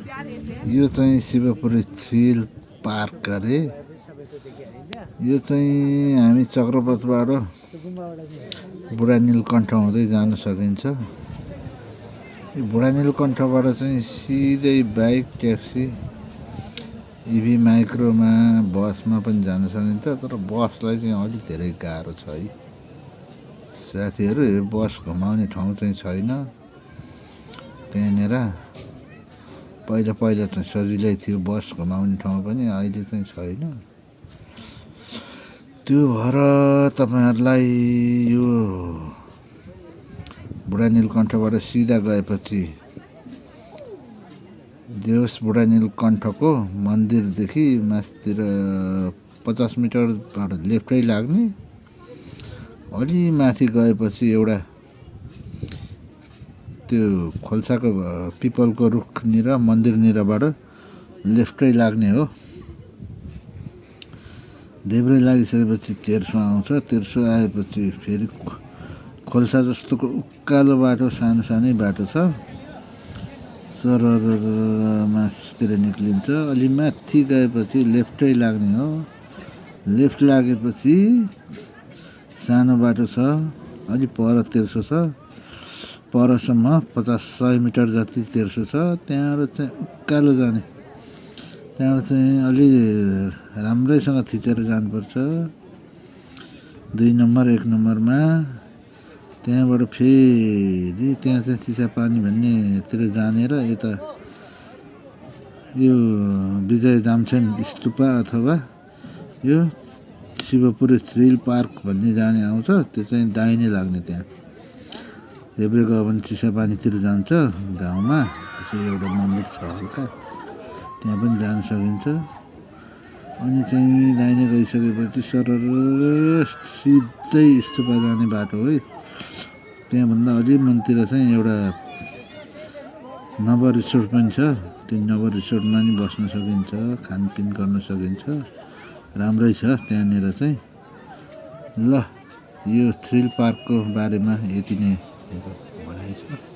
यो चाहिँ Shivapuri thrill park अरे। यो चाहिँ हामी चक्रपथबाट बुढा नीलकण्ठ हुँदै जान सकिन्छ। यो बुढा नीलकण्ठबाट चाहिँ सिधै बाइक, ट्याक्सी, इभी माइक्रोमा, बसमा पनि जान सकिन्छ। तर बसलाई चाहिँ अलिक धेरै गाह्रो छ है साथीहरू। यो बस घुमाउने ठाउँ चाहिँ छैन त्यहाँनिर। पहिला चाहिँ सजिलै थियो बस घुमाउने ठाउँ पनि, अहिले चाहिँ छैन। त्यो भएर तपाईँहरूलाई यो बुढा नीलकण्ठबाट सिधा गएपछि देउस बुढा नीलकण्ठको मन्दिरदेखि माथितिर 50 मिटरबाट लेफ्टै लाग्ने। अलि माथि गएपछि एउटा त्यो खोल्साको पिपलको रुखनिर मन्दिरनिरबाट लेफ्टै लाग्ने हो। देब्रे लागिसकेपछि तेर्सो आउँछ। तेर्सो आएपछि फेरि खोल्सा जस्तोको उकालो बाटो, सानो सानै बाटो छ। सरर माथितिर निक्लिन्छ। अलि माथि गएपछि लेफ्टै लाग्ने हो। लेफ्ट लागेपछि सानो बाटो छ, अलि पर तेर्सो छ। परसम्म 50-100 मिटर जति तेर्सो छ। त्यहाँबाट चाहिँ उकालो जाने। त्यहाँबाट चाहिँ अलि राम्रैसँग थिचेर जानुपर्छ 2 नम्बर 1 नम्बरमा। त्यहाँबाट फेरि त्यहाँ चाहिँ चिसापानी भन्नेतिर जाने र यता यो विजय जामसेन स्तुपा अथवा यो शिवपुरी थ्रिल पार्क भन्ने जाने आउँछ। त्यो चाहिँ दाहिने लाग्ने। त्यहाँ देब्रे गयो भने चिसापानीतिर जान्छ गाउँमा। त्यसो एउटा मन्दिर छ हल्का, त्यहाँ पनि जान सकिन्छ। अनि चाहिँ दाहिने गइसकेपछि सरर सिधै स्तुपा जाने बाटो है। त्यहाँभन्दा अलि मुनितिर चाहिँ एउटा नव रिसोर्ट पनि छ। त्यो नव रिसोर्टमा नि बस्न सकिन्छ, खानपिन गर्न सकिन्छ। राम्रै छ त्यहाँनिर चाहिँ। ल, यो थ्रिल पार्कको बारेमा यति नै भनाइ छ।